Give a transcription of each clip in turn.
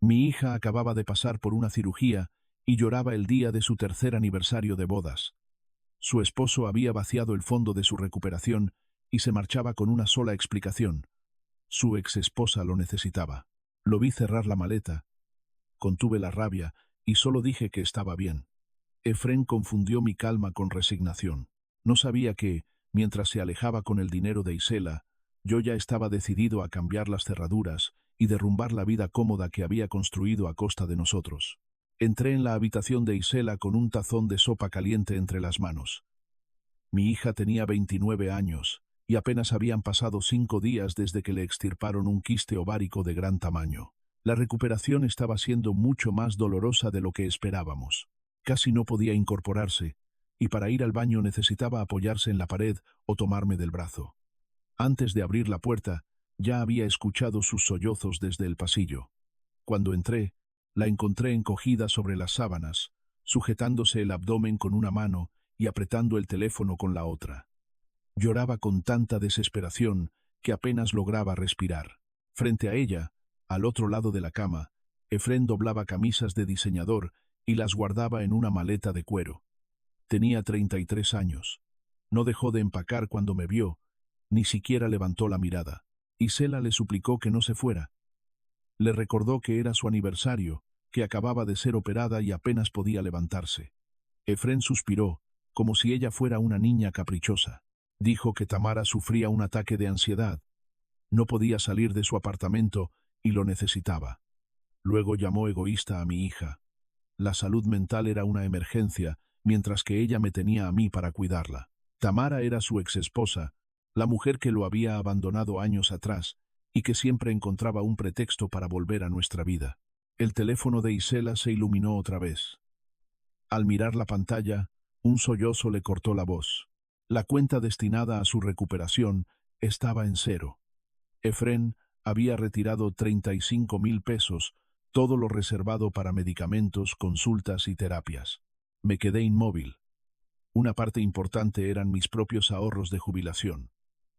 Mi hija acababa de pasar por una cirugía y lloraba el día de su tercer aniversario de bodas. Su esposo había vaciado el fondo de su recuperación y se marchaba con una sola explicación. Su exesposa lo necesitaba. Lo vi cerrar la maleta, contuve la rabia y solo dije que estaba bien. Efrén confundió mi calma con resignación. No sabía que, mientras se alejaba con el dinero de Isela, yo ya estaba decidido a cambiar las cerraduras y derrumbar la vida cómoda que había construido a costa de nosotros. Entré en la habitación de Isela con un tazón de sopa caliente entre las manos. Mi hija tenía 29 años y apenas habían pasado 5 días desde que le extirparon un quiste ovárico de gran tamaño. La recuperación estaba siendo mucho más dolorosa de lo que esperábamos. Casi no podía incorporarse, y para ir al baño necesitaba apoyarse en la pared o tomarme del brazo. Antes de abrir la puerta, ya había escuchado sus sollozos desde el pasillo. Cuando entré, la encontré encogida sobre las sábanas, sujetándose el abdomen con una mano y apretando el teléfono con la otra. Lloraba con tanta desesperación que apenas lograba respirar. Frente a ella, al otro lado de la cama, Efrén doblaba camisas de diseñador y las guardaba en una maleta de cuero. Tenía 33 años. No dejó de empacar cuando me vio, ni siquiera levantó la mirada. Isela le suplicó que no se fuera. Le recordó que era su aniversario, que acababa de ser operada y apenas podía levantarse. Efrén suspiró, como si ella fuera una niña caprichosa. Dijo que Tamara sufría un ataque de ansiedad. No podía salir de su apartamento y lo necesitaba. Luego llamó egoísta a mi hija. La salud mental era una emergencia, mientras que ella me tenía a mí para cuidarla. Tamara era su exesposa, la mujer que lo había abandonado años atrás y que siempre encontraba un pretexto para volver a nuestra vida. El teléfono de Isela se iluminó otra vez. Al mirar la pantalla, un sollozo le cortó la voz. La cuenta destinada a su recuperación estaba en cero. Efrén había retirado 35,000 pesos, todo lo reservado para medicamentos, consultas y terapias. Me quedé inmóvil. Una parte importante eran mis propios ahorros de jubilación.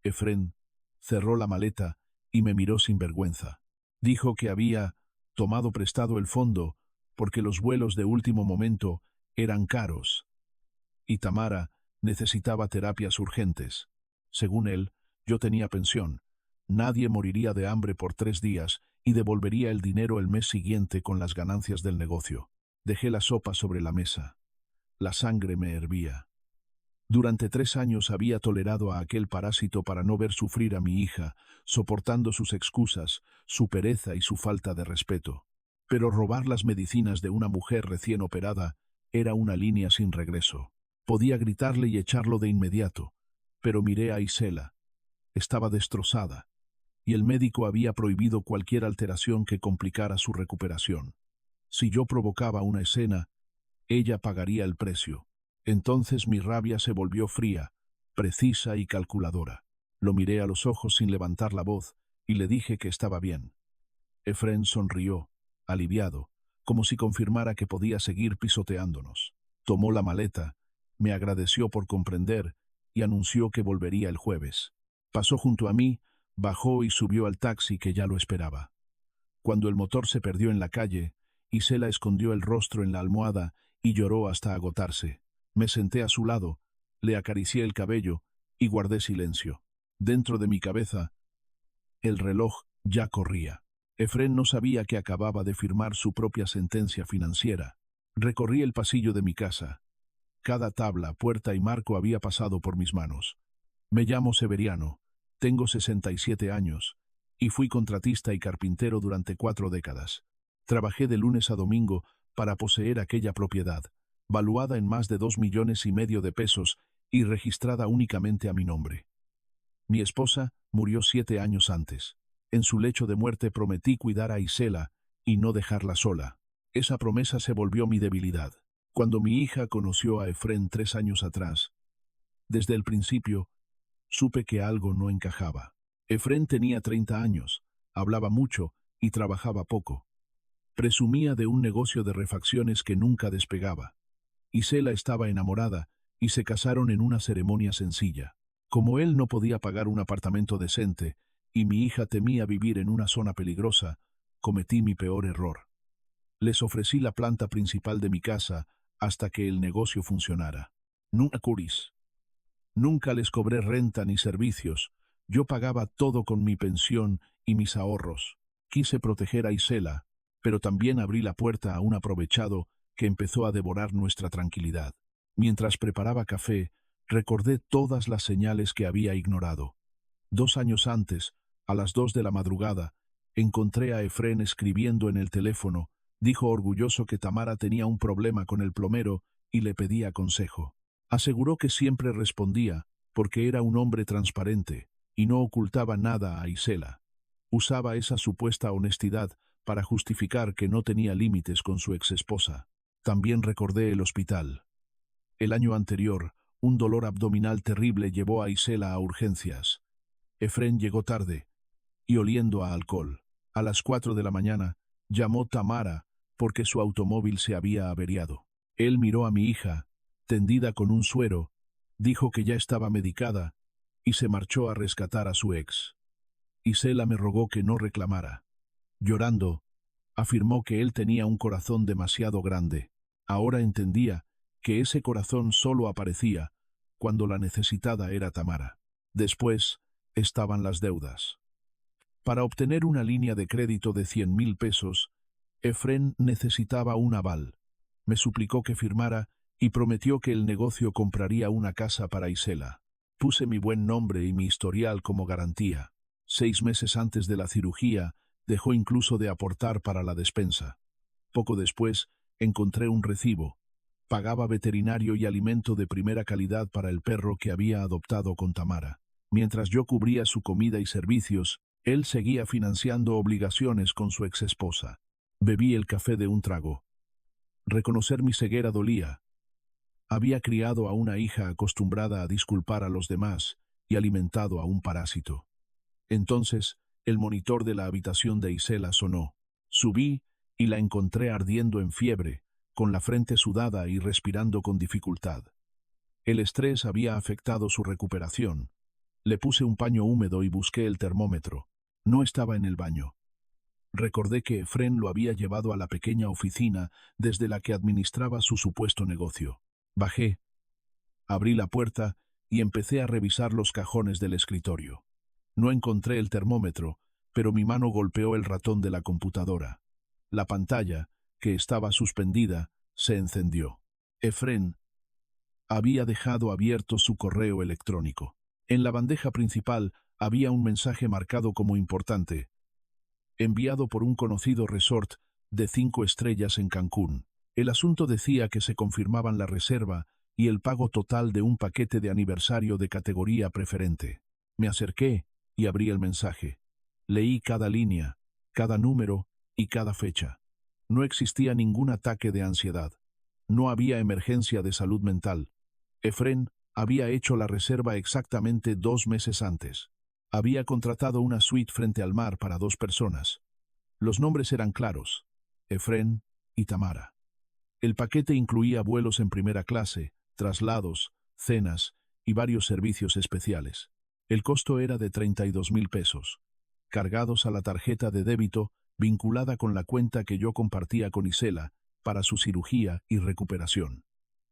Efrén cerró la maleta y me miró sin vergüenza. Dijo que había tomado prestado el fondo porque los vuelos de último momento eran caros y Tamara necesitaba terapias urgentes. Según él, yo tenía pensión. Nadie moriría de hambre por 3 días y devolvería el dinero el mes siguiente con las ganancias del negocio. Dejé la sopa sobre la mesa. La sangre me hervía. Durante 3 años había tolerado a aquel parásito para no ver sufrir a mi hija, soportando sus excusas, su pereza y su falta de respeto. Pero robar las medicinas de una mujer recién operada era una línea sin regreso. Podía gritarle y echarlo de inmediato, pero miré a Isela. Estaba destrozada, y el médico había prohibido cualquier alteración que complicara su recuperación. Si yo provocaba una escena, ella pagaría el precio. Entonces mi rabia se volvió fría, precisa y calculadora. Lo miré a los ojos sin levantar la voz y le dije que estaba bien. Efrén sonrió, aliviado, como si confirmara que podía seguir pisoteándonos. Tomó la maleta, me agradeció por comprender y anunció que volvería el jueves. Pasó junto a mí, bajó y subió al taxi que ya lo esperaba. Cuando el motor se perdió en la calle, Isela escondió el rostro en la almohada y lloró hasta agotarse. Me senté a su lado, le acaricié el cabello y guardé silencio. Dentro de mi cabeza, el reloj ya corría. Efrén no sabía que acababa de firmar su propia sentencia financiera. Recorrí el pasillo de mi casa. Cada tabla, puerta y marco había pasado por mis manos. Me llamo Severiano, tengo 67 años, y fui contratista y carpintero durante 4 décadas. Trabajé de lunes a domingo para poseer aquella propiedad, valuada en más de 2,5 millones de pesos y registrada únicamente a mi nombre. Mi esposa murió 7 años antes. En su lecho de muerte prometí cuidar a Isela y no dejarla sola. Esa promesa se volvió mi debilidad. Cuando mi hija conoció a Efrén 3 años atrás, desde el principio, supe que algo no encajaba. Efrén tenía 30 años, hablaba mucho y trabajaba poco. Presumía de un negocio de refacciones que nunca despegaba. Isela estaba enamorada y se casaron en una ceremonia sencilla. Como él no podía pagar un apartamento decente y mi hija temía vivir en una zona peligrosa, cometí mi peor error. Les ofrecí la planta principal de mi casa hasta que el negocio funcionara. Nunca curis. Nunca les cobré renta ni servicios. Yo pagaba todo con mi pensión y mis ahorros. Quise proteger a Isela, pero también abrí la puerta a un aprovechado que empezó a devorar nuestra tranquilidad. Mientras preparaba café, recordé todas las señales que había ignorado. 2 años antes, a las 2 de la madrugada, encontré a Efrén escribiendo en el teléfono. Dijo orgulloso que Tamara tenía un problema con el plomero y le pedía consejo. Aseguró que siempre respondía, porque era un hombre transparente y no ocultaba nada a Isela. Usaba esa supuesta honestidad para justificar que no tenía límites con su exesposa. También recordé el hospital. El año anterior, un dolor abdominal terrible llevó a Isela a urgencias. Efrén llegó tarde y oliendo a alcohol. A las 4 de la mañana, llamó Tamara porque su automóvil se había averiado. Él miró a mi hija, tendida con un suero, dijo que ya estaba medicada y se marchó a rescatar a su ex. Isela me rogó que no reclamara. Llorando, afirmó que él tenía un corazón demasiado grande. Ahora entendía que ese corazón solo aparecía cuando la necesitada era Tamara. Después estaban las deudas. Para obtener una línea de crédito de 100.000 pesos, Efrén necesitaba un aval. Me suplicó que firmara y prometió que el negocio compraría una casa para Isela. Puse mi buen nombre y mi historial como garantía. 6 meses antes de la cirugía, dejó incluso de aportar para la despensa. Poco después, encontré un recibo. Pagaba veterinario y alimento de primera calidad para el perro que había adoptado con Tamara. Mientras yo cubría su comida y servicios, él seguía financiando obligaciones con su exesposa. Bebí el café de un trago. Reconocer mi ceguera dolía. Había criado a una hija acostumbrada a disculpar a los demás y alimentado a un parásito. Entonces, el monitor de la habitación de Isela sonó. Subí y la encontré ardiendo en fiebre, con la frente sudada y respirando con dificultad. El estrés había afectado su recuperación. Le puse un paño húmedo y busqué el termómetro. No estaba en el baño. Recordé que Efrén lo había llevado a la pequeña oficina desde la que administraba su supuesto negocio. Bajé, abrí la puerta y empecé a revisar los cajones del escritorio. No encontré el termómetro, pero mi mano golpeó el ratón de la computadora. La pantalla, que estaba suspendida, se encendió. Efrén había dejado abierto su correo electrónico. En la bandeja principal había un mensaje marcado como importante, enviado por un conocido resort de 5 estrellas en Cancún. El asunto decía que se confirmaban la reserva y el pago total de un paquete de aniversario de categoría preferente. Me acerqué y abrí el mensaje. Leí cada línea, cada número y cada fecha. No existía ningún ataque de ansiedad. No había emergencia de salud mental. Efrén había hecho la reserva exactamente 2 meses antes. Había contratado una suite frente al mar para 2 personas. Los nombres eran claros: Efrén y Tamara. El paquete incluía vuelos en primera clase, traslados, cenas y varios servicios especiales. El costo era de 32.000 pesos, cargados a la tarjeta de débito vinculada con la cuenta que yo compartía con Isela para su cirugía y recuperación.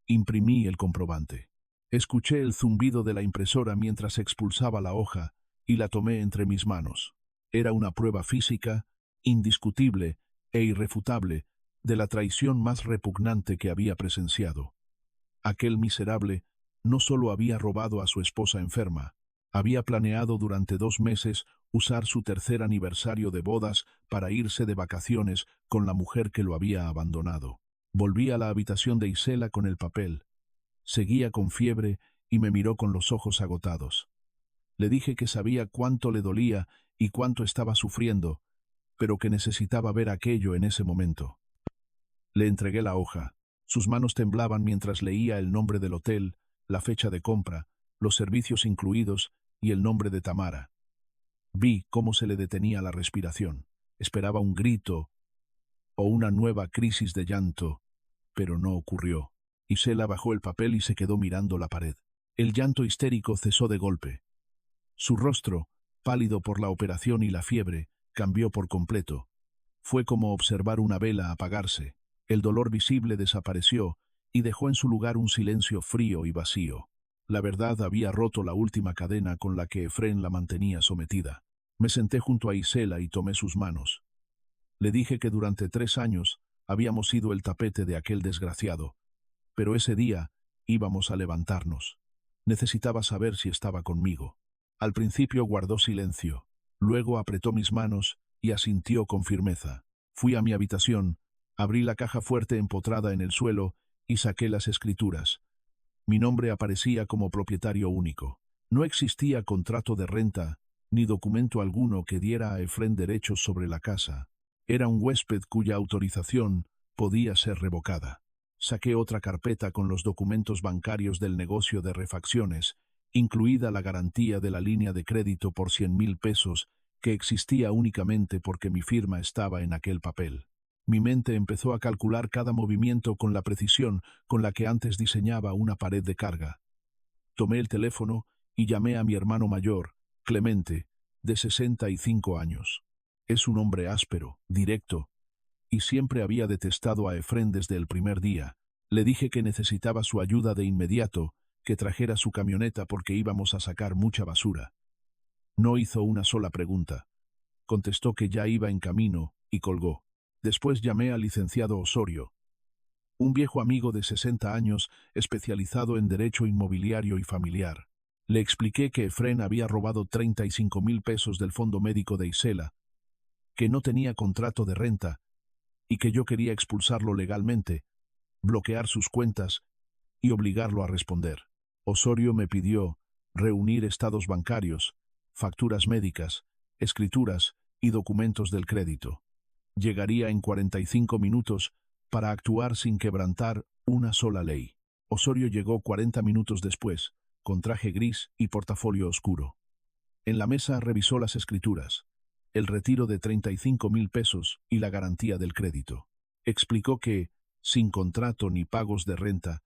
Imprimí el comprobante. Escuché el zumbido de la impresora mientras expulsaba la hoja y la tomé entre mis manos. Era una prueba física, indiscutible e irrefutable, de la traición más repugnante que había presenciado. Aquel miserable no solo había robado a su esposa enferma, había planeado durante 2 meses usar su tercer aniversario de bodas para irse de vacaciones con la mujer que lo había abandonado. Volví a la habitación de Isela con el papel. Seguía con fiebre y me miró con los ojos agotados. Le dije que sabía cuánto le dolía y cuánto estaba sufriendo, pero que necesitaba ver aquello en ese momento. Le entregué la hoja. Sus manos temblaban mientras leía el nombre del hotel, la fecha de compra, los servicios incluidos y el nombre de Tamara. Vi cómo se le detenía la respiración. Esperaba un grito o una nueva crisis de llanto, pero no ocurrió. Isela bajó el papel y se quedó mirando la pared. El llanto histérico cesó de golpe. Su rostro, pálido por la operación y la fiebre, cambió por completo. Fue como observar una vela apagarse. El dolor visible desapareció y dejó en su lugar un silencio frío y vacío. La verdad había roto la última cadena con la que Efrén la mantenía sometida. Me senté junto a Isela y tomé sus manos. Le dije que durante 3 años habíamos sido el tapete de aquel desgraciado, pero ese día íbamos a levantarnos. Necesitaba saber si estaba conmigo. Al principio guardó silencio, luego apretó mis manos y asintió con firmeza. Fui a mi habitación, abrí la caja fuerte empotrada en el suelo y saqué las escrituras. Mi nombre aparecía como propietario único. No existía contrato de renta ni documento alguno que diera a Efrén derechos sobre la casa. Era un huésped cuya autorización podía ser revocada. Saqué otra carpeta con los documentos bancarios del negocio de refacciones, incluida la garantía de la línea de crédito por 100,000 pesos, que existía únicamente porque mi firma estaba en aquel papel. Mi mente empezó a calcular cada movimiento con la precisión con la que antes diseñaba una pared de carga. Tomé el teléfono y llamé a mi hermano mayor, Clemente, de 65 años. Es un hombre áspero, directo, y siempre había detestado a Efrén desde el primer día. Le dije que necesitaba su ayuda de inmediato, que trajera su camioneta porque íbamos a sacar mucha basura. No hizo una sola pregunta. Contestó que ya iba en camino y colgó. Después llamé al licenciado Osorio, un viejo amigo de 60 años especializado en derecho inmobiliario y familiar. Le expliqué que Efrén había robado 35,000 pesos del fondo médico de Isela, que no tenía contrato de renta y que yo quería expulsarlo legalmente, bloquear sus cuentas y obligarlo a responder. Osorio me pidió reunir estados bancarios, facturas médicas, escrituras y documentos del crédito. Llegaría en 45 minutos para actuar sin quebrantar una sola ley. Osorio llegó 40 minutos después, con traje gris y portafolio oscuro. En la mesa revisó las escrituras, el retiro de 35,000 pesos y la garantía del crédito. Explicó que, sin contrato ni pagos de renta,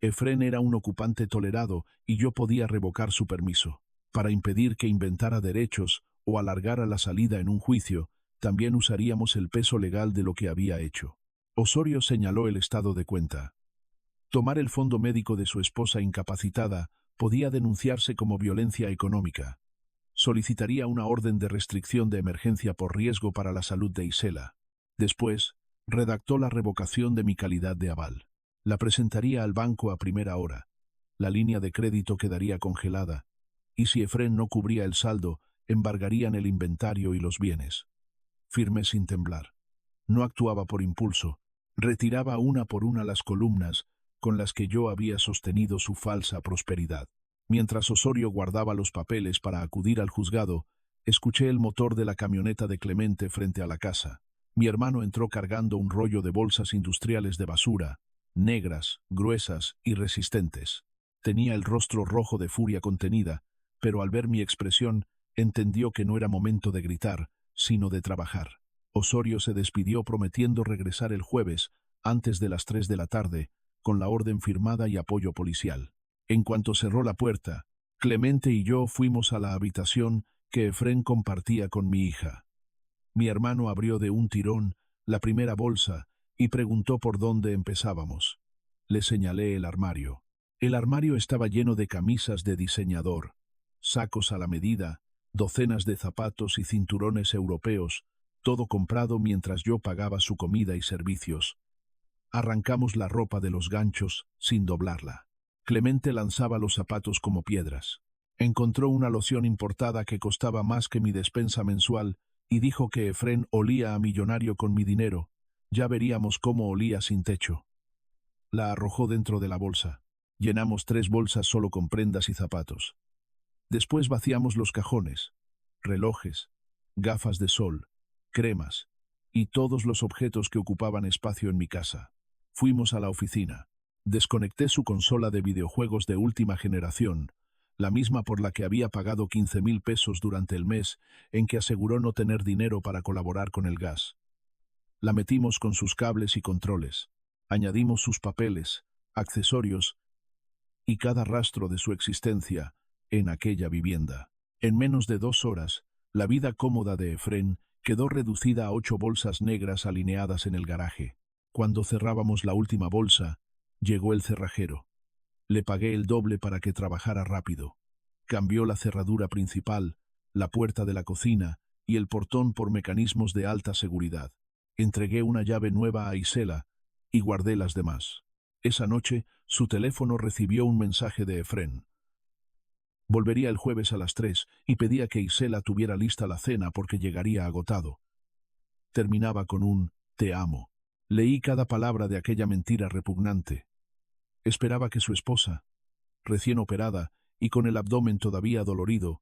Efrén era un ocupante tolerado y yo podía revocar su permiso. Para impedir que inventara derechos o alargara la salida en un juicio, también usaríamos el peso legal de lo que había hecho. Osorio señaló el estado de cuenta. Tomar el fondo médico de su esposa incapacitada podía denunciarse como violencia económica. Solicitaría una orden de restricción de emergencia por riesgo para la salud de Isela. Después, redactó la revocación de mi calidad de aval. La presentaría al banco a primera hora. La línea de crédito quedaría congelada, y si Efrén no cubría el saldo, embargarían el inventario y los bienes. Firmé sin temblar. No actuaba por impulso. Retiraba una por una las columnas con las que yo había sostenido su falsa prosperidad. Mientras Osorio guardaba los papeles para acudir al juzgado, escuché el motor de la camioneta de Clemente frente a la casa. Mi hermano entró cargando un rollo de bolsas industriales de basura, negras, gruesas y resistentes. Tenía el rostro rojo de furia contenida, pero al ver mi expresión, entendió que no era momento de gritar, sino de trabajar. Osorio se despidió prometiendo regresar el jueves, antes de las 3 de la tarde, con la orden firmada y apoyo policial. En cuanto cerró la puerta, Clemente y yo fuimos a la habitación que Efrén compartía con mi hija. Mi hermano abrió de un tirón la primera bolsa y preguntó por dónde empezábamos. Le señalé el armario. El armario estaba lleno de camisas de diseñador, sacos a la medida, docenas de zapatos y cinturones europeos, todo comprado mientras yo pagaba su comida y servicios. Arrancamos la ropa de los ganchos sin doblarla. Clemente lanzaba los zapatos como piedras. Encontró una loción importada que costaba más que mi despensa mensual y dijo que Efrén olía a millonario con mi dinero. Ya veríamos cómo olía sin techo. La arrojó dentro de la bolsa. Llenamos 3 bolsas solo con prendas y zapatos. Después vaciamos los cajones, relojes, gafas de sol, cremas y todos los objetos que ocupaban espacio en mi casa. Fuimos a la oficina. Desconecté su consola de videojuegos de última generación, la misma por la que había pagado 15,000 pesos durante el mes en que aseguró no tener dinero para colaborar con el gas. La metimos con sus cables y controles. Añadimos sus papeles, accesorios y cada rastro de su existencia en aquella vivienda. En menos de 2 horas, la vida cómoda de Efrén Quedó reducida a 8 bolsas negras alineadas en el garaje. Cuando cerrábamos la última bolsa, llegó el cerrajero. Le pagué el doble para que trabajara rápido. Cambió la cerradura principal, la puerta de la cocina y el portón por mecanismos de alta seguridad. Entregué una llave nueva a Isela y guardé las demás. Esa noche, su teléfono recibió un mensaje de Efrén. Volvería el jueves a las 3 y pedía que Isela tuviera lista la cena porque llegaría agotado. Terminaba con un «te amo». Leí cada palabra de aquella mentira repugnante. Esperaba que su esposa, recién operada y con el abdomen todavía dolorido,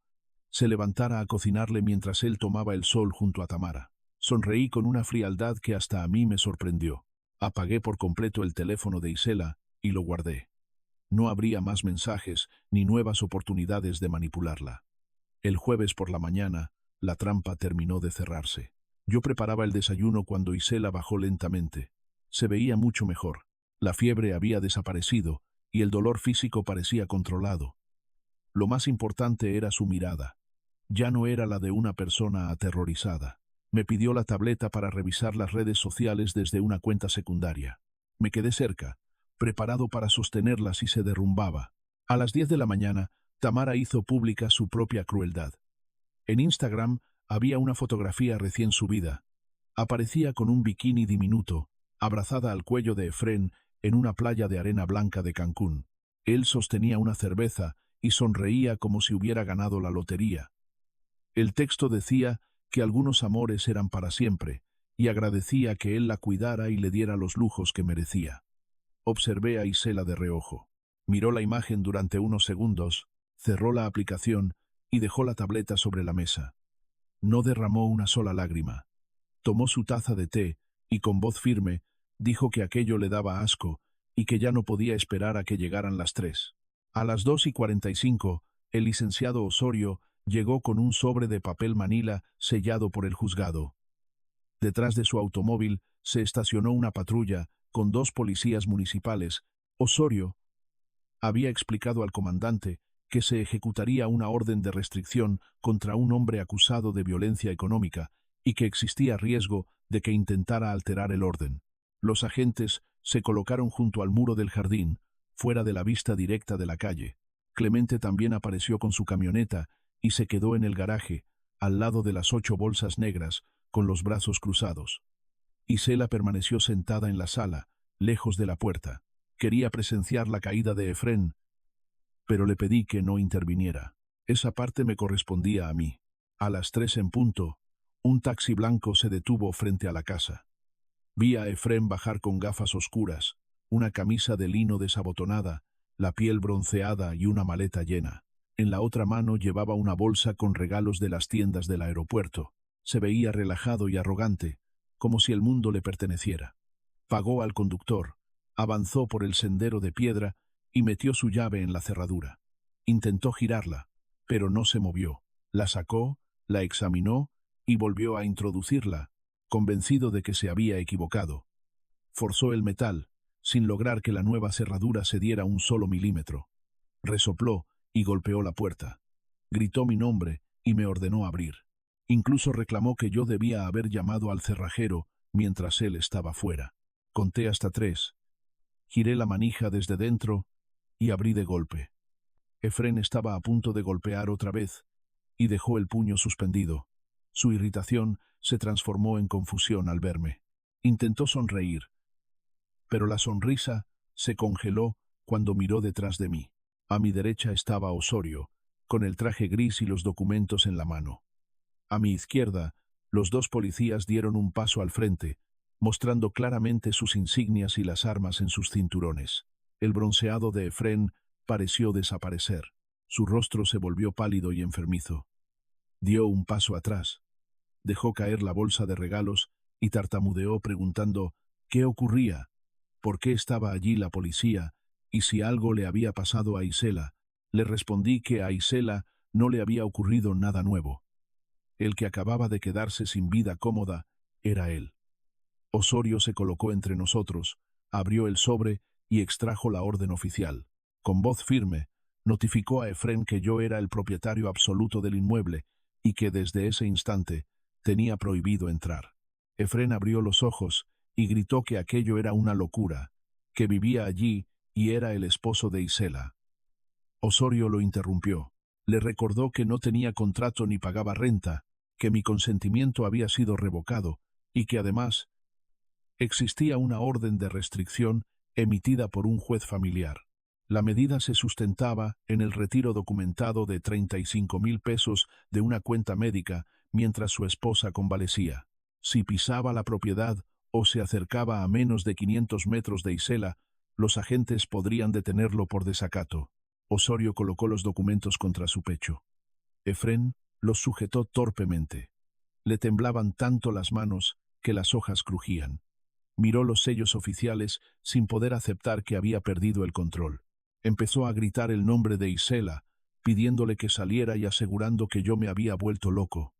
se levantara a cocinarle mientras él tomaba el sol junto a Tamara. Sonreí con una frialdad que hasta a mí me sorprendió. Apagué por completo el teléfono de Isela y lo guardé. No habría más mensajes ni nuevas oportunidades de manipularla. El jueves por la mañana, la trampa terminó de cerrarse. Yo preparaba el desayuno cuando Isela bajó lentamente. Se veía mucho mejor. La fiebre había desaparecido y el dolor físico parecía controlado. Lo más importante era su mirada. Ya no era la de una persona aterrorizada. Me pidió la tableta para revisar las redes sociales desde una cuenta secundaria. Me quedé cerca, preparado para sostenerla si se derrumbaba. A las 10 de la mañana, Tamara hizo pública su propia crueldad. En Instagram había una fotografía recién subida. Aparecía con un bikini diminuto, abrazada al cuello de Efrén en una playa de arena blanca de Cancún. Él sostenía una cerveza y sonreía como si hubiera ganado la lotería. El texto decía que algunos amores eran para siempre, y agradecía que él la cuidara y le diera los lujos que merecía. Observé a Isela de reojo. Miró la imagen durante unos segundos, cerró la aplicación y dejó la tableta sobre la mesa. No derramó una sola lágrima. Tomó su taza de té y con voz firme dijo que aquello le daba asco y que ya no podía esperar a que llegaran las 3. A las 2:45, el licenciado Osorio llegó con un sobre de papel manila sellado por el juzgado. Detrás de su automóvil se estacionó una patrulla con 2 policías municipales. Osorio había explicado al comandante que se ejecutaría una orden de restricción contra un hombre acusado de violencia económica y que existía riesgo de que intentara alterar el orden. Los agentes se colocaron junto al muro del jardín, fuera de la vista directa de la calle. Clemente también apareció con su camioneta y se quedó en el garaje, al lado de las 8 bolsas negras, con los brazos cruzados. Isela permaneció sentada en la sala, lejos de la puerta. Quería presenciar la caída de Efrén, pero le pedí que no interviniera. Esa parte me correspondía a mí. A las 3 en punto, un taxi blanco se detuvo frente a la casa. Vi a Efrén bajar con gafas oscuras, una camisa de lino desabotonada, la piel bronceada y una maleta llena. En la otra mano llevaba una bolsa con regalos de las tiendas del aeropuerto. Se veía relajado y arrogante, como si el mundo le perteneciera. Pagó al conductor, avanzó por el sendero de piedra y metió su llave en la cerradura. Intentó girarla, pero no se movió. La sacó, la examinó y volvió a introducirla, convencido de que se había equivocado. Forzó el metal, sin lograr que la nueva cerradura cediera un solo milímetro. Resopló y golpeó la puerta. Gritó mi nombre y me ordenó abrir. Incluso reclamó que yo debía haber llamado al cerrajero mientras él estaba fuera. Conté hasta 3. Giré la manija desde dentro y abrí de golpe. Efrén estaba a punto de golpear otra vez y dejó el puño suspendido. Su irritación se transformó en confusión al verme. Intentó sonreír, pero la sonrisa se congeló cuando miró detrás de mí. A mi derecha estaba Osorio, con el traje gris y los documentos en la mano. A mi izquierda, los 2 policías dieron un paso al frente, mostrando claramente sus insignias y las armas en sus cinturones. El bronceado de Efrén pareció desaparecer. Su rostro se volvió pálido y enfermizo. Dio un paso atrás. Dejó caer la bolsa de regalos y tartamudeó preguntando qué ocurría, por qué estaba allí la policía y si algo le había pasado a Isela. Le respondí que a Isela no le había ocurrido nada nuevo. El que acababa de quedarse sin vida cómoda era él. Osorio se colocó entre nosotros, abrió el sobre y extrajo la orden oficial. Con voz firme, notificó a Efrén que yo era el propietario absoluto del inmueble y que desde ese instante Tenía prohibido entrar. Efrén abrió los ojos y gritó que aquello era una locura, que vivía allí y era el esposo de Isela. Osorio lo interrumpió. Le recordó que no tenía contrato ni pagaba renta, que mi consentimiento había sido revocado y que además existía una orden de restricción emitida por un juez familiar. La medida se sustentaba en el retiro documentado de 35.000 pesos de una cuenta médica mientras su esposa convalecía. Si pisaba la propiedad o se acercaba a menos de 500 metros de Isela, los agentes podrían detenerlo por desacato. Osorio colocó los documentos contra su pecho. Efrén los sujetó torpemente. Le temblaban tanto las manos que las hojas crujían. Miró los sellos oficiales sin poder aceptar que había perdido el control. Empezó a gritar el nombre de Isela, pidiéndole que saliera y asegurando que yo me había vuelto loco.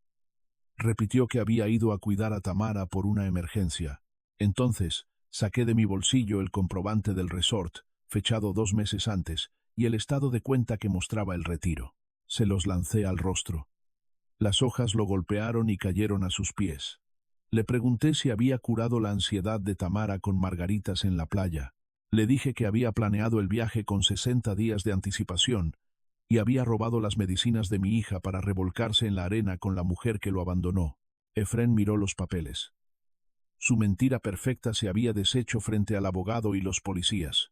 Repitió que había ido a cuidar a Tamara por una emergencia. Entonces, saqué de mi bolsillo el comprobante del resort, fechado 2 meses antes, y el estado de cuenta que mostraba el retiro. Se los lancé al rostro. Las hojas lo golpearon y cayeron a sus pies. Le pregunté si había curado la ansiedad de Tamara con margaritas en la playa. Le dije que había planeado el viaje con 60 días de anticipación y había robado las medicinas de mi hija para revolcarse en la arena con la mujer que lo abandonó. Efrén miró los papeles. Su mentira perfecta se había deshecho frente al abogado y los policías.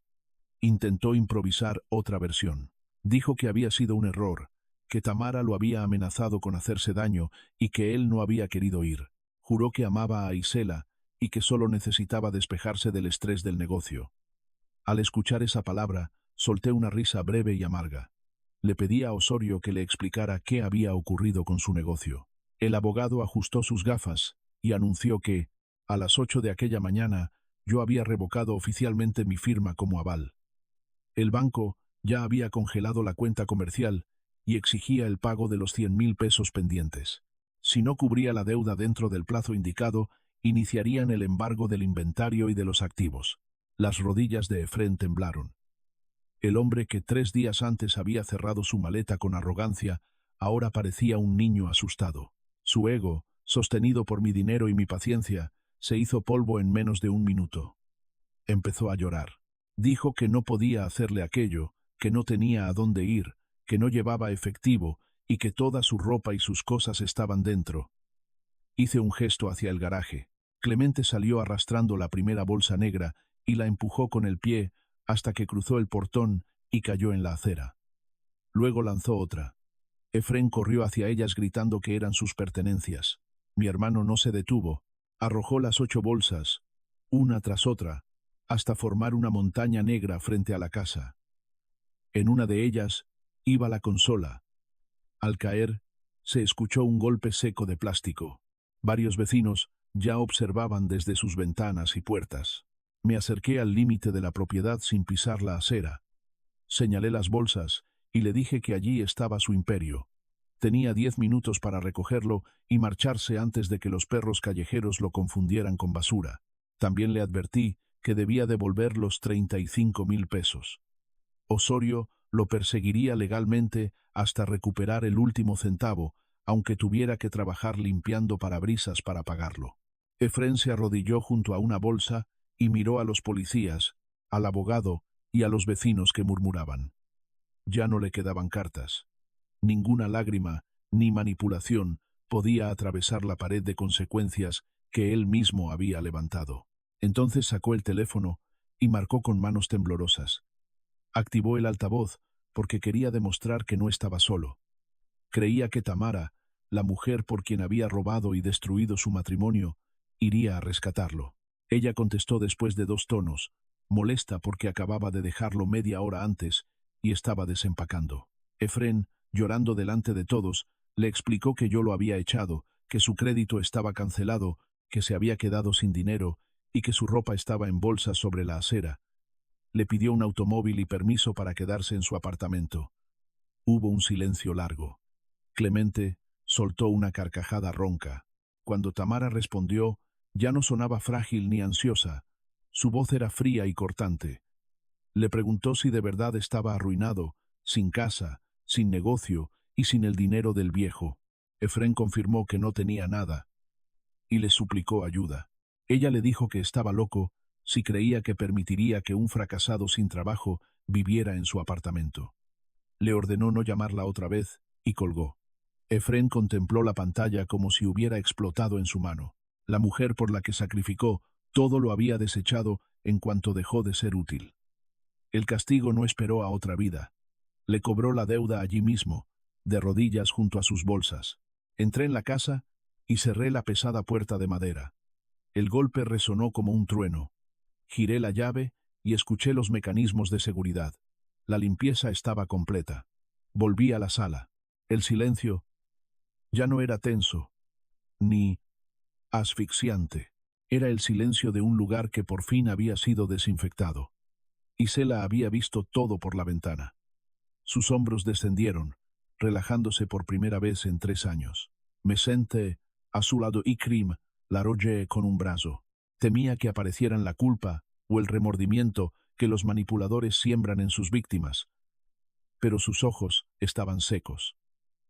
Intentó improvisar otra versión. Dijo que había sido un error, que Tamara lo había amenazado con hacerse daño y que él no había querido ir. Juró que amaba a Isela y que solo necesitaba despejarse del estrés del negocio. Al escuchar esa palabra, solté una risa breve y amarga. Le pedí a Osorio que le explicara qué había ocurrido con su negocio. El abogado ajustó sus gafas y anunció que, a las 8 de aquella mañana, yo había revocado oficialmente mi firma como aval. El banco ya había congelado la cuenta comercial y exigía el pago de los 100.000 pesos pendientes. Si no cubría la deuda dentro del plazo indicado, iniciarían el embargo del inventario y de los activos. Las rodillas de Efrén temblaron. El hombre que 3 días antes había cerrado su maleta con arrogancia, ahora parecía un niño asustado. Su ego, sostenido por mi dinero y mi paciencia, se hizo polvo en menos de un minuto. Empezó a llorar. Dijo que no podía hacerle aquello, que no tenía a dónde ir, que no llevaba efectivo y que toda su ropa y sus cosas estaban dentro. Hice un gesto hacia el garaje. Clemente salió arrastrando la primera bolsa negra y la empujó con el pie hasta que cruzó el portón y cayó en la acera. Luego lanzó otra. Efrén corrió hacia ellas gritando que eran sus pertenencias. Mi hermano no se detuvo. Arrojó las 8 bolsas, una tras otra, hasta formar una montaña negra frente a la casa. En una de ellas iba la consola. Al caer, se escuchó un golpe seco de plástico. Varios vecinos ya observaban desde sus ventanas y puertas. Me acerqué al límite de la propiedad sin pisar la acera. Señalé las bolsas y le dije que allí estaba su imperio. Tenía 10 minutos para recogerlo y marcharse antes de que los perros callejeros lo confundieran con basura. También le advertí que debía devolver los 35.000 pesos. Osorio lo perseguiría legalmente hasta recuperar el último centavo, aunque tuviera que trabajar limpiando parabrisas para pagarlo. Efrén se arrodilló junto a una bolsa y miró a los policías, al abogado y a los vecinos que murmuraban. Ya no le quedaban cartas. Ninguna lágrima ni manipulación podía atravesar la pared de consecuencias que él mismo había levantado. Entonces sacó el teléfono y marcó con manos temblorosas. Activó el altavoz porque quería demostrar que no estaba solo. Creía que Tamara, la mujer por quien había robado y destruido su matrimonio, iría a rescatarlo. Ella contestó después de 2 tonos, molesta porque acababa de dejarlo media hora antes y estaba desempacando. Efrén, llorando delante de todos, le explicó que yo lo había echado, que su crédito estaba cancelado, que se había quedado sin dinero y que su ropa estaba en bolsas sobre la acera. Le pidió un automóvil y permiso para quedarse en su apartamento. Hubo un silencio largo. Clemente soltó una carcajada ronca. Cuando Tamara respondió, ya no sonaba frágil ni ansiosa. Su voz era fría y cortante. Le preguntó si de verdad estaba arruinado, sin casa, sin negocio y sin el dinero del viejo. Efrén confirmó que no tenía nada. y le suplicó ayuda. Ella le dijo que estaba loco si creía que permitiría que un fracasado sin trabajo viviera en su apartamento. Le ordenó no llamarla otra vez y colgó. Efrén contempló la pantalla como si hubiera explotado en su mano. La mujer por la que sacrificó todo lo había desechado en cuanto dejó de ser útil. El castigo no esperó a otra vida. Le cobró la deuda allí mismo, de rodillas junto a sus bolsas. Entré en la casa y cerré la pesada puerta de madera. El golpe resonó como un trueno. Giré la llave y escuché los mecanismos de seguridad. La limpieza estaba completa. Volví a la sala. El silencio ya no era tenso, ni asfixiante. Era el silencio de un lugar que por fin había sido desinfectado. Isela había visto todo por la ventana. Sus hombros descendieron, relajándose por primera vez en 3 años. Me senté a su lado y la rodeé con un brazo. Temía que aparecieran la culpa o el remordimiento que los manipuladores siembran en sus víctimas. Pero sus ojos estaban secos.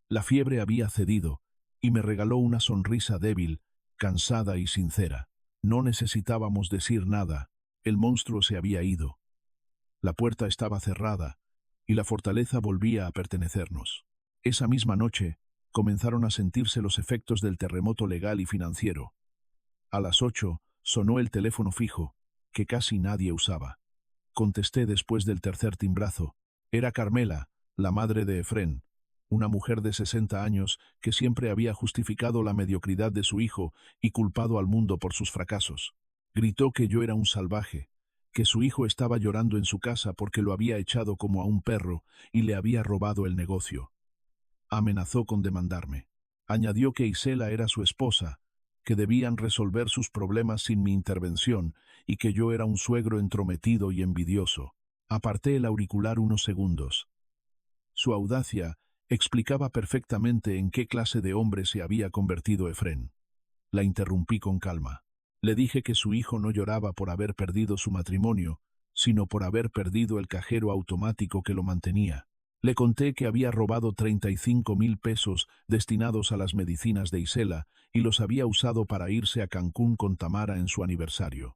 La fiebre había cedido y me regaló una sonrisa débil, cansada y sincera. No necesitábamos decir nada. El monstruo se había ido. La puerta estaba cerrada y la fortaleza volvía a pertenecernos. Esa misma noche comenzaron a sentirse los efectos del terremoto legal y financiero. A las 8 sonó el teléfono fijo, que casi nadie usaba. Contesté después del tercer timbrazo. Era Carmela, la madre de Efrén, una mujer de 60 años que siempre había justificado la mediocridad de su hijo y culpado al mundo por sus fracasos. Gritó que yo era un salvaje, que su hijo estaba llorando en su casa porque lo había echado como a un perro y le había robado el negocio. Amenazó con demandarme. Añadió que Isela era su esposa, que debían resolver sus problemas sin mi intervención y que yo era un suegro entrometido y envidioso. Aparté el auricular unos segundos. Su audacia explicaba perfectamente en qué clase de hombre se había convertido Efrén. La interrumpí con calma. Le dije que su hijo no lloraba por haber perdido su matrimonio, sino por haber perdido el cajero automático que lo mantenía. Le conté que había robado 35.000 pesos destinados a las medicinas de Isela y los había usado para irse a Cancún con Tamara en su aniversario.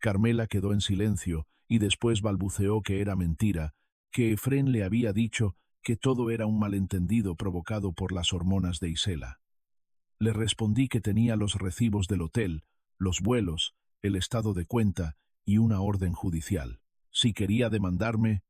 Carmela quedó en silencio y después balbuceó que era mentira, que Efrén le había dicho que todo era un malentendido provocado por las hormonas de Isela. Le respondí que tenía los recibos del hotel, los vuelos, el estado de cuenta y una orden judicial. Si quería demandarme,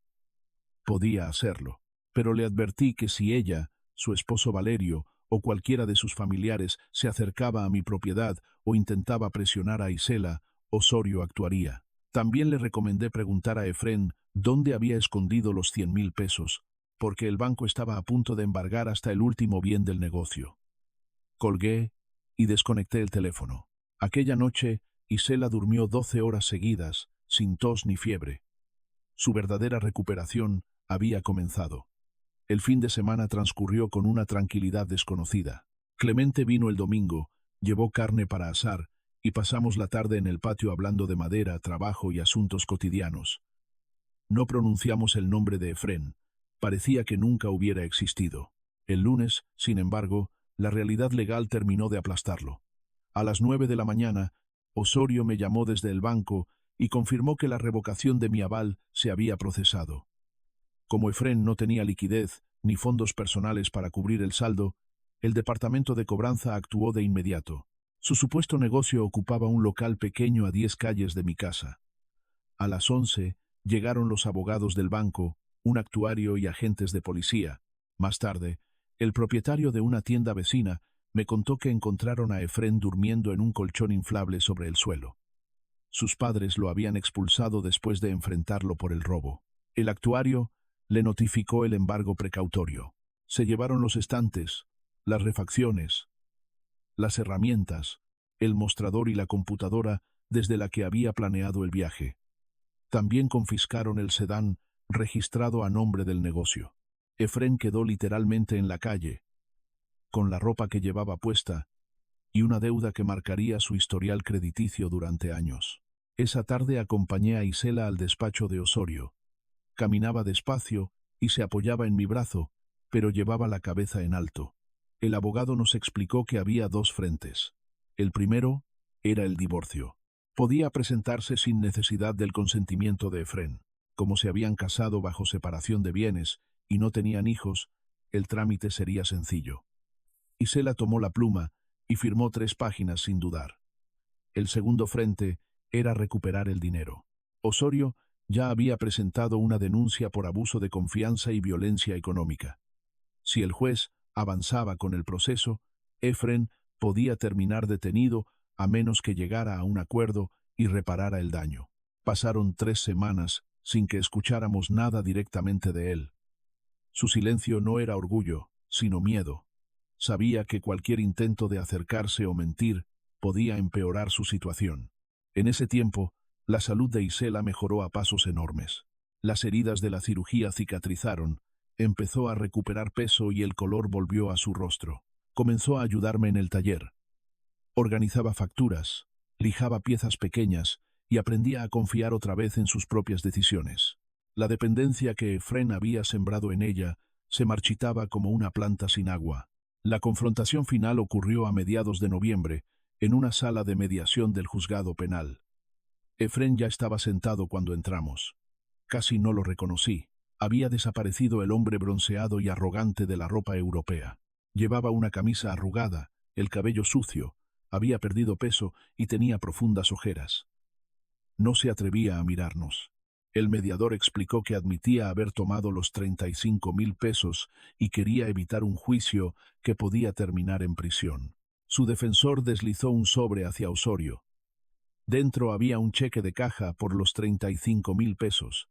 podía hacerlo, pero le advertí que si ella, su esposo Valerio o cualquiera de sus familiares se acercaba a mi propiedad o intentaba presionar a Isela, Osorio actuaría. También le recomendé preguntar a Efrén dónde había escondido los 100.000 pesos, porque el banco estaba a punto de embargar hasta el último bien del negocio. Colgué y desconecté el teléfono. Aquella noche, Isela durmió 12 horas seguidas, sin tos ni fiebre. Su verdadera recuperación había comenzado. El fin de semana transcurrió con una tranquilidad desconocida. Clemente vino el domingo, llevó carne para asar, y pasamos la tarde en el patio hablando de madera, trabajo y asuntos cotidianos. No pronunciamos el nombre de Efrén. Parecía que nunca hubiera existido. El lunes, sin embargo, la realidad legal terminó de aplastarlo. A las 9 de la mañana, Osorio me llamó desde el banco y confirmó que la revocación de mi aval se había procesado. Como Efrén no tenía liquidez ni fondos personales para cubrir el saldo, el departamento de cobranza actuó de inmediato. Su supuesto negocio ocupaba un local pequeño a 10 calles de mi casa. A las 11 llegaron los abogados del banco, un actuario y agentes de policía. Más tarde, el propietario de una tienda vecina me contó que encontraron a Efrén durmiendo en un colchón inflable sobre el suelo. Sus padres lo habían expulsado después de enfrentarlo por el robo. El actuario le notificó el embargo precautorio. Se llevaron los estantes, las refacciones, las herramientas, el mostrador y la computadora desde la que había planeado el viaje. También confiscaron el sedán registrado a nombre del negocio. Efrén quedó literalmente en la calle, con la ropa que llevaba puesta y una deuda que marcaría su historial crediticio durante años. Esa tarde acompañé a Isela al despacho de Osorio. Caminaba despacio y se apoyaba en mi brazo, pero llevaba la cabeza en alto. El abogado nos explicó que había 2 frentes. El primero era el divorcio. Podía presentarse sin necesidad del consentimiento de Efrén. Como se habían casado bajo separación de bienes y no tenían hijos, el trámite sería sencillo. Isela tomó la pluma y firmó 3 páginas sin dudar. El segundo frente era recuperar el dinero. Osorio ya había presentado una denuncia por abuso de confianza y violencia económica. Si el juez avanzaba con el proceso, Efrén podía terminar detenido a menos que llegara a un acuerdo y reparara el daño. Pasaron 3 semanas sin que escucháramos nada directamente de él. Su silencio no era orgullo, sino miedo. Sabía que cualquier intento de acercarse o mentir podía empeorar su situación. En ese tiempo, la salud de Isela mejoró a pasos enormes. Las heridas de la cirugía cicatrizaron, empezó a recuperar peso y el color volvió a su rostro. Comenzó a ayudarme en el taller. Organizaba facturas, lijaba piezas pequeñas y aprendía a confiar otra vez en sus propias decisiones. La dependencia que Efrén había sembrado en ella se marchitaba como una planta sin agua. La confrontación final ocurrió a mediados de noviembre, en una sala de mediación del juzgado penal. Efrén ya estaba sentado cuando entramos. Casi no lo reconocí. Había desaparecido el hombre bronceado y arrogante de la ropa europea. Llevaba una camisa arrugada, el cabello sucio, había perdido peso y tenía profundas ojeras. No se atrevía a mirarnos. El mediador explicó que admitía haber tomado los 35.000 pesos y quería evitar un juicio que podía terminar en prisión. Su defensor deslizó un sobre hacia Osorio. Dentro había un cheque de caja por los 35.000 pesos,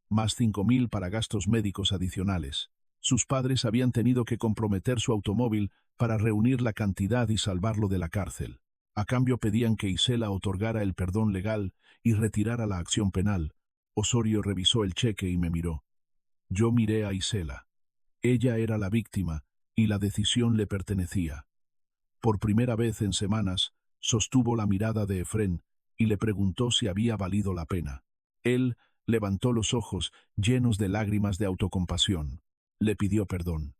más 5.000 para gastos médicos adicionales. Sus padres habían tenido que comprometer su automóvil para reunir la cantidad y salvarlo de la cárcel. A cambio pedían que Isela otorgara el perdón legal y retirara la acción penal. Osorio revisó el cheque y me miró. Yo miré a Isela. Ella era la víctima y la decisión le pertenecía. Por primera vez en semanas, sostuvo la mirada de Efrén y le preguntó si había valido la pena. Él levantó los ojos llenos de lágrimas de autocompasión. Le pidió perdón.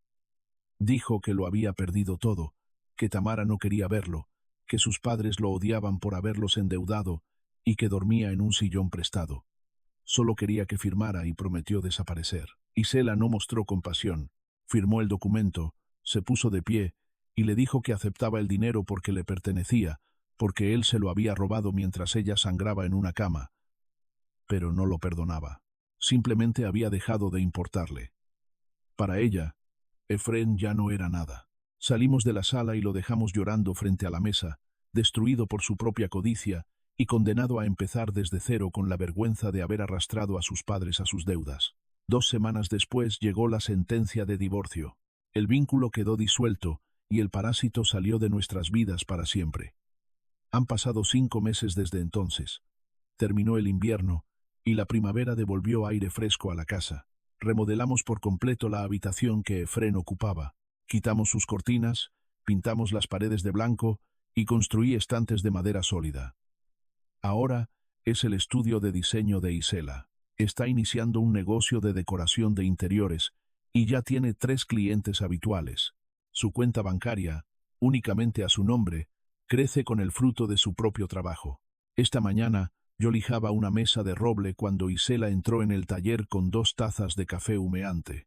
Dijo que lo había perdido todo, que Tamara no quería verlo, que sus padres lo odiaban por haberlos endeudado y que dormía en un sillón prestado. Solo quería que firmara y prometió desaparecer. Isela no mostró compasión. Firmó el documento, se puso de pie y le dijo que aceptaba el dinero porque le pertenecía, porque él se lo había robado mientras ella sangraba en una cama. Pero no lo perdonaba. Simplemente había dejado de importarle. Para ella, Efrén ya no era nada. Salimos de la sala y lo dejamos llorando frente a la mesa, destruido por su propia codicia y condenado a empezar desde cero con la vergüenza de haber arrastrado a sus padres a sus deudas. 2 semanas después llegó la sentencia de divorcio. El vínculo quedó disuelto y el parásito salió de nuestras vidas para siempre. Han pasado 5 meses desde entonces. Terminó el invierno y la primavera devolvió aire fresco a la casa. Remodelamos por completo la habitación que Efrén ocupaba. Quitamos sus cortinas, pintamos las paredes de blanco y construí estantes de madera sólida. Ahora es el estudio de diseño de Isela. Está iniciando un negocio de decoración de interiores y ya tiene 3 clientes habituales. Su cuenta bancaria, únicamente a su nombre, crece con el fruto de su propio trabajo. Esta mañana yo lijaba una mesa de roble cuando Isela entró en el taller con 2 tazas de café humeante.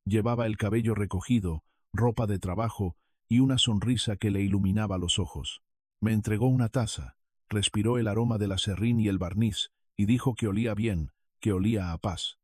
Llevaba el cabello recogido, ropa de trabajo y una sonrisa que le iluminaba los ojos. Me entregó una taza, respiró el aroma del aserrín y el barniz y dijo que olía bien, que olía a paz.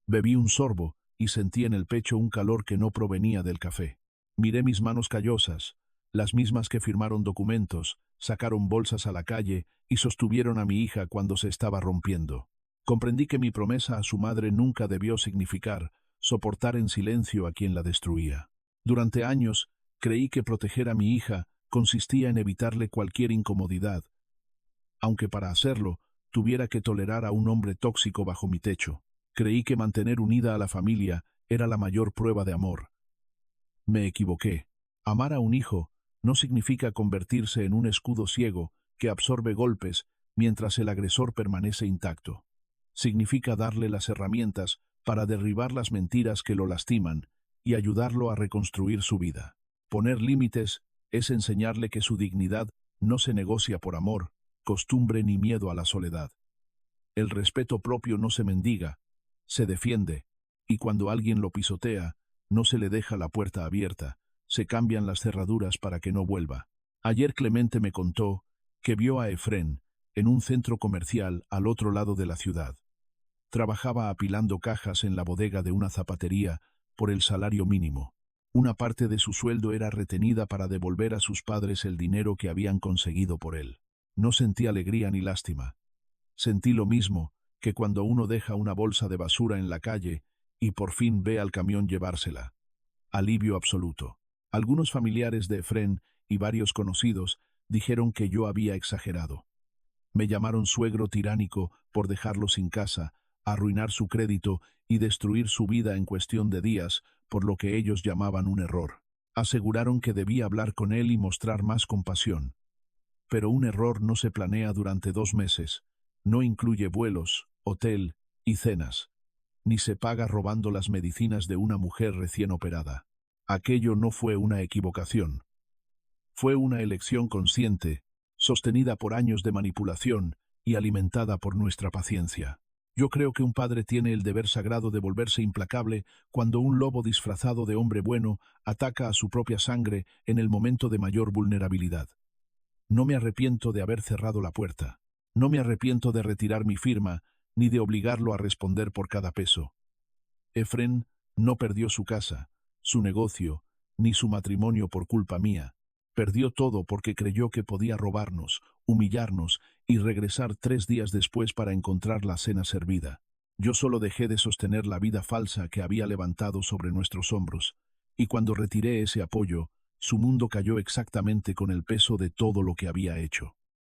Bebí un sorbo y sentí en el pecho un calor que no provenía del café. Miré mis manos callosas, las mismas que firmaron documentos, sacaron bolsas a la calle y sostuvieron a mi hija cuando se estaba rompiendo. Comprendí que mi promesa a su madre nunca debió significar soportar en silencio a quien la destruía. Durante años creí que proteger a mi hija consistía en evitarle cualquier incomodidad, aunque para hacerlo tuviera que tolerar a un hombre tóxico bajo mi techo. Creí que mantener unida a la familia era la mayor prueba de amor. Me equivoqué. Amar a un hijo no significa convertirse en un escudo ciego que absorbe golpes mientras el agresor permanece intacto. Significa darle las herramientas para derribar las mentiras que lo lastiman y ayudarlo a reconstruir su vida. Poner límites es enseñarle que su dignidad no se negocia por amor, costumbre ni miedo a la soledad. El respeto propio no se mendiga, se defiende, y cuando alguien lo pisotea, no se le deja la puerta abierta, se cambian las cerraduras para que no vuelva. Ayer Clemente me contó que vio a Efrén en un centro comercial al otro lado de la ciudad. Trabajaba apilando cajas en la bodega de una zapatería por el salario mínimo. Una parte de su sueldo era retenida para devolver a sus padres el dinero que habían conseguido por él. No sentí alegría ni lástima. Sentí lo mismo que cuando uno deja una bolsa de basura en la calle y por fin ve al camión llevársela. Alivio absoluto. Algunos familiares de Efrén y varios conocidos dijeron que yo había exagerado. Me llamaron suegro tiránico por dejarlo sin casa, arruinar su crédito y destruir su vida en cuestión de días, por lo que ellos llamaban un error. Aseguraron que debía hablar con él y mostrar más compasión. Pero un error no se planea durante 2 meses, no incluye vuelos, hotel y cenas, ni se paga robando las medicinas de una mujer recién operada. Aquello no fue una equivocación. Fue una elección consciente, sostenida por años de manipulación y alimentada por nuestra paciencia. Yo creo que un padre tiene el deber sagrado de volverse implacable cuando un lobo disfrazado de hombre bueno ataca a su propia sangre en el momento de mayor vulnerabilidad. No me arrepiento de haber cerrado la puerta. No me arrepiento de retirar mi firma, ni de obligarlo a responder por cada peso. Efrén no perdió su casa, su negocio, ni su matrimonio por culpa mía. Perdió todo porque creyó que podía robarnos, humillarnos y regresar 3 días después para encontrar la cena servida. Yo solo dejé de sostener la vida falsa que había levantado sobre nuestros hombros, y cuando retiré ese apoyo, su mundo cayó exactamente con el peso de todo lo que había hecho.